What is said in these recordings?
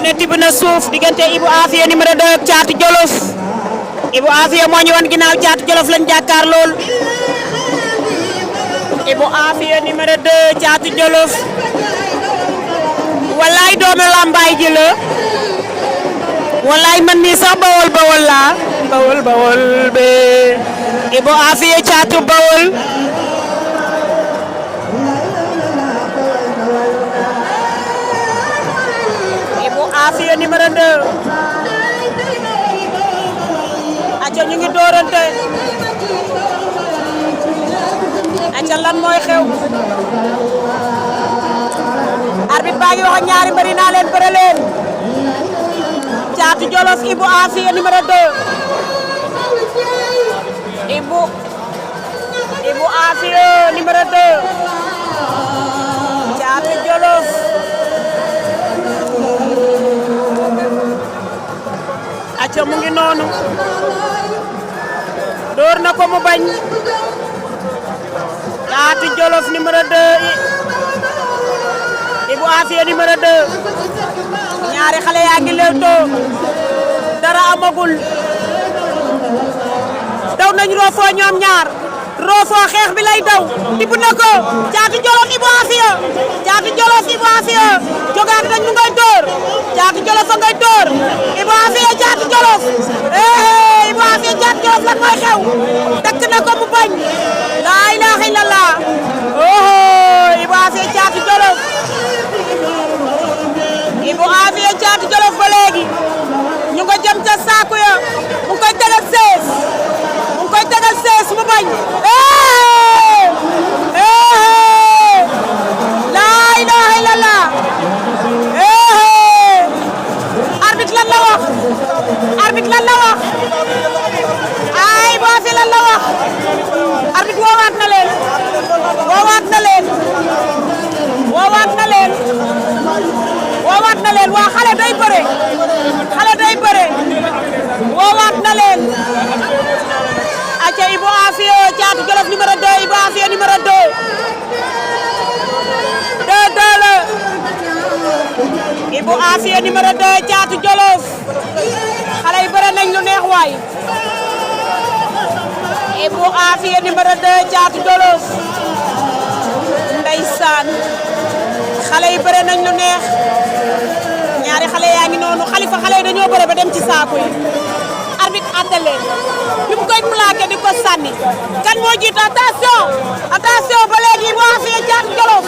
ne tibb na suuf diggante Ibou Afia numéro 2 ak Thiatou Djolof Ibou Afia moo ñu wan ginnaaw Thiatou Djolof lañ jàkkaar lool Ibou Afia numéro 2 Thiatou Djolof wallaay doomu lambaay ji la wallaay man mii sax bawol laa bawol be Ibou Afia Thiatou Bawol Ibou Afia numéro 2 aca ñu ngi doorante aca lan mooy xew arbitre baa ngi wax ak ñaari mbëri naa leen bëre leen Thiatou Djolof Ibou Afia numéro 2 Ibou Afia numéro 2 Thiatou Djolof aca mu ngi noonu door na ko mu bañ Thiatou Djolof numéro 2 Ibou Afia numéro 2 ñaari xale yaa ngi lewtoo dara amagul daw nañ roofoo ñoom ñaar roofoo xeex bi lay daw tibb na ko Thiatou Djolof Ibou Afia Thiatou Djolof Ibou Afia jogaat nañ mu ngay door Thiatou Djolof fa ngay door Ibou Afia Thiatou Djolof Ibou Afia Thiatou Djolof lan mooy xew takk na ko mu bañ laa ilaaha illallah Ibou Afia Thiatou Djolof Ibou Afia Thiatou Djolof ba léegi ñu ko jëm ca saako ya mu koy tegal 16 mu bañ laa ilaaha illallah arbitre lan la wax ay Ibou Afia lan la wax arbitre woowaat na leen waa xale day bëre woowaat na leen aca Ibou Afia Thiatou Djolof numéro 2 Ibou Afia numéro 2 la Ibou Afia numéro 2 Thiatou Djolof xale yi bëre nañ lu neex waay Ibou Afia numéro 2 Thiatou Djolof ndeysaan xale yi bëre nañ lu neex ñaari xale yaa ngi noonu Khalifa xale yi dañoo bëre ba dem ci saako yi arbitre atte leen bi mu koy plaqué di ko sànni kan moo jiitu attention ba léegi Ibou Afia Thiatou Djolof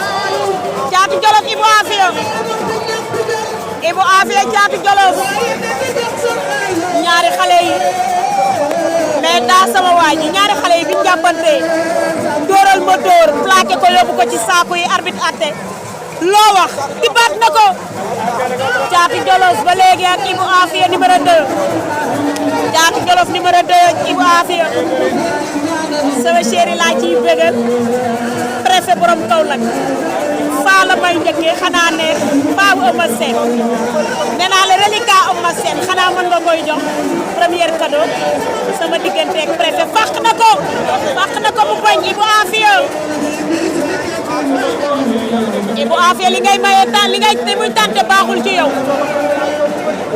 Ibou Afia Thiatou Djolof ñaari xale yi mais daa sama waa ji ñaari xale yi bi ñu jàppante dóoral ma dóor plaqué ko yóbbu ko ci saako yi arbitre atte loo wax tibaat na ko Thiatou Djolof ba léegi ak Ibou Afia numéro 2 Thiatou Djolof numéro 2 Ibou Afia sama chéri laa ciy bégal préfet borom Kaolack faa la may njëkkee xanaa neex faa bu Eumeu Sène nee naa la reliquat Eumeu Sène xanaa mën nga koy jox premier cadeau sama diggante ak préfet fàq na ko mu bañ Ibou Afia li ngay maye li ngay te muy tànte baaxul ci yow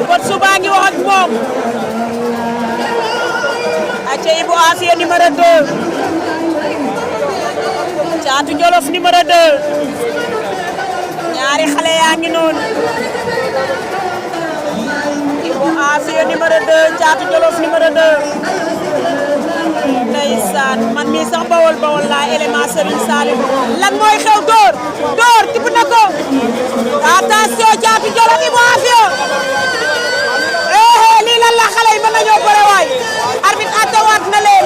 kon suba ngi wax ak moom aca Ibou Afia numéro 2 Thiatou Djolof numéro 2 ñaari xale yaa ngi noonu Ibou Afia numéro 2 Thiatou Djolof numéro 2 ndeysaan man mii sax bawol laa élément Serigne Salim lan mooy xew door tibb na ko attention Thiatou Djolof Ibou Afia lii lan la xale yi mën nañoo bëre waay arbitre attewaat na leen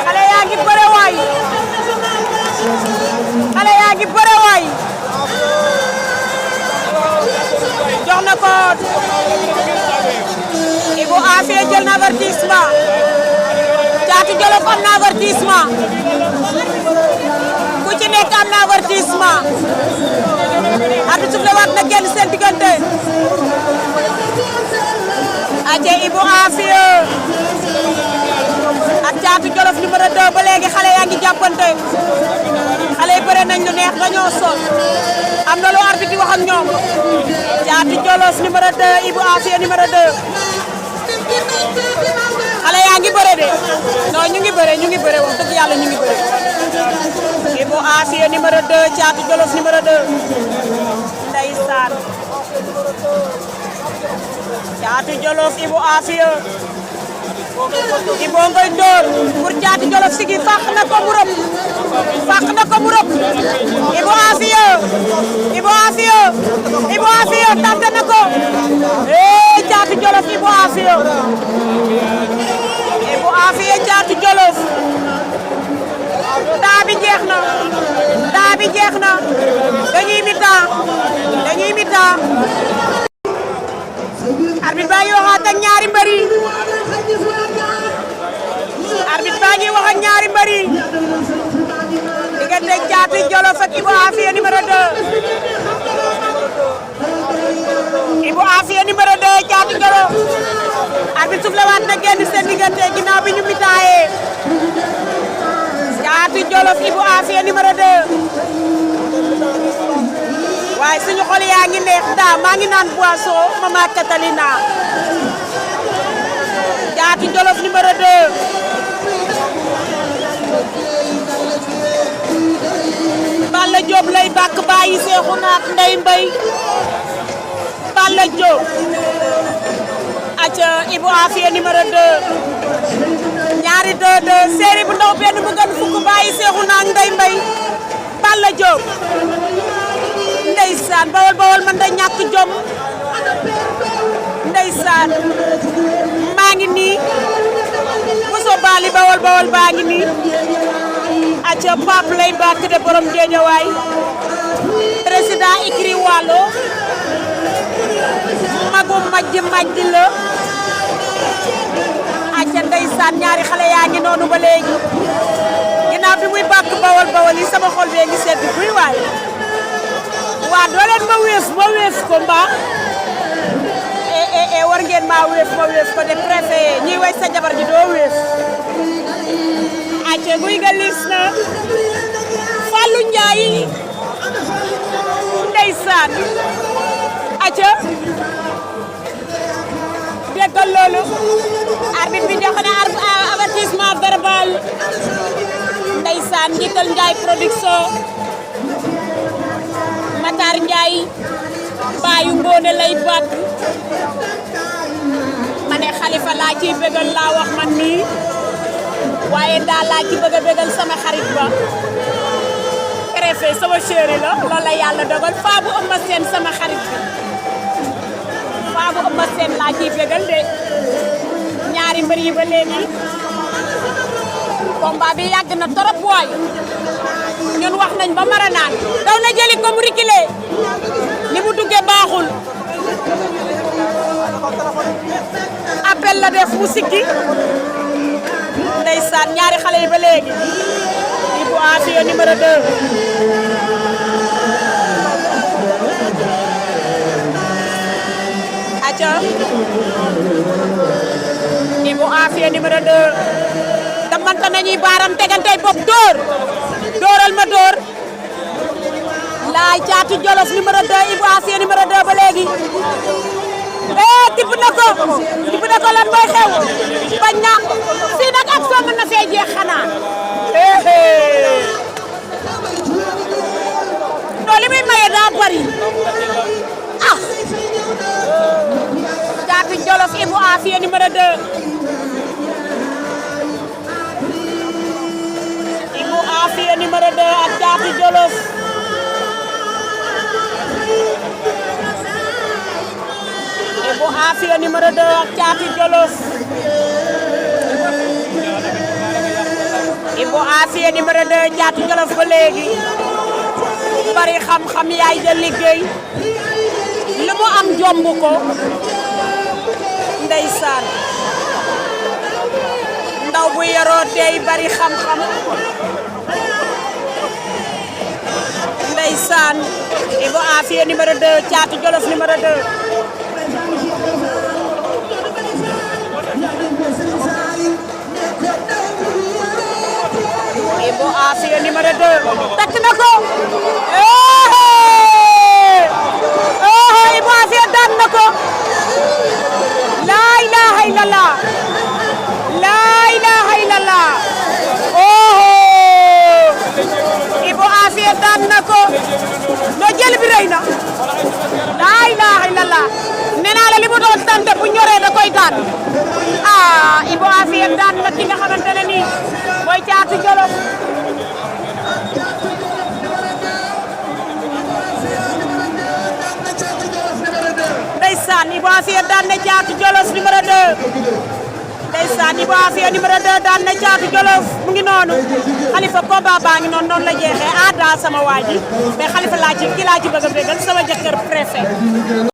xale yaa ngi bëre waay jox na ko Ibou Afia jël na avertissement Thiatou Djolof am na avertissement ku ci nekk am na avertissement arbitre soufflé waat na génn seen diggante aca Ibou Afia ak Thiatou Djolof numéro 2 ba léegi xale yaa ngi jàppante xale yi bëre nañ lu neex dañoo sol am na lu arbitre di wax ak ñoom Caatu Jolos numéro 2 Ibou Afia numéro 2 xale yaa ngi bëre de non ñu ngi bëre wax dëgg yàlla ñu ngi bëre Ibou Afia numéro 2 Caatu Jolos numéro 2 ndeysaan Caatu Jolos Ibou Afia Ibou ngoy door pour Caatu Jolos sigi fàq na ko mu rëb Ibou Afia tànte na ko Caatu Jolos Ibou Afia Caatu Jolos daa bi jeex na dañuy mi-temps arbitre baa ngi waxaat ak ñaari mbër yi diggante Caatu Jolos ak Ibou Afia numéro 2 Ibou Afia numéro 2 Caatu Jolos arbitre soufflé waat na génn seen diggante ginnaaw bi ñu mitaaye Caatu Jolos Ibou Afia numéro 2 waaye suñu xol yaa ngi neex maa ngi naan boisson Mama Catalina Caatu Jolos numéro 2 Balla Diop lay bàkk bàyyi seexu naak Ndey Mbay Balla Diop aca Ibou Afia numéro 2 ñaari 2-2 série bu ndaw benn bu gën fukk bàyyi seexu naak Ndey Mbay Balla Diop ndeysaan bawol man da ñàkk jom ndeysaan maa ngi nii Bousso Bali bawol baa ngi nii aca Pape lay bàkk de borom Géejawaay président ikri Waalo magu majji la aca ndeysaan ñaari xale yaa ngi noonu ba léegi ginnaaw bi muy bàkk bawol yi sama xol bee ngi sedd buy waay waa doo leen ma wees ko mbaa war ngeen ma wees ko de préfet ñuy way sa jabar ji doo wees acca guy ga lis na Fallou Ndiaye ndeysaan acca déggal loolu arbitre bi joxe na avertissement verbal ndeysaan njiital Ndiaye production Matar Ndiaye baayu Ngoone lay bàkk ma ne Xalifa laa ciy bégal laa wax man nii waaye daal laa ci bëgg a bégal sama xarit ba préfet sama chéri la loolu la yàlla dogal Faabu Ëmma Seen sama xarit bi Faabu Ëmma Seen laa ciy bégal de ñaari mbër yi ba léegi combat bi yàgg na trop waay ñun wax nañ ba mara naan daw na jëli ko mu rikile ni mu duggee baaxul appel la def mu siggi ndeysaan ñaari xale yi ba léegi Ibou Afia numéro 2 aca Ibou Afia numéro 2 damante nañuy baaram tegantey bopp dooral ma door laay Caatu Jolos numéro 2 Ibou Afia numéro 2 ba léegi tibb na ko lan mooy xew bañ na fii nag ak soo mën na fee jeex xanaa doo li muy maye daa bari Caatu Jolos Ibou Afia numéro 2 Ibou Afia numéro 2 ak Caatu Jolos Ibou Afia numéro 2 ak Caatu Jolos Ibou Afia numéro 2 Caatu Jolos ba léegi bari xam-xam yaay ja liggéey lu mu am jomb ko ndeysaan ndaw bu yaroo tey bari xam-xam ndeysaan Ibou Afia numéro 2 Caatu Jolos numéro 2 Ibou Afia numéro 2 takk na ko Ibou Afia daan na ko no jël bi rëy na laa ilaaha illallah nee naa la li mu doon tante bu ñoree da koy daan Ibou Afia daan na ki nga xamante ne nii mooy Caatu Jolof ndeysaan Ibou Afia daan na Caatu Jolof numéro 2 ndeysaan Ibou Afia numéro 2 daan na Caatu Jolof mu ngi noonu Khalifa combat baa ngi noonu la jeexee daa sama waa ji mais Khalifa laa ci ki laa ci bëgg a bégal sama jëkkër préfet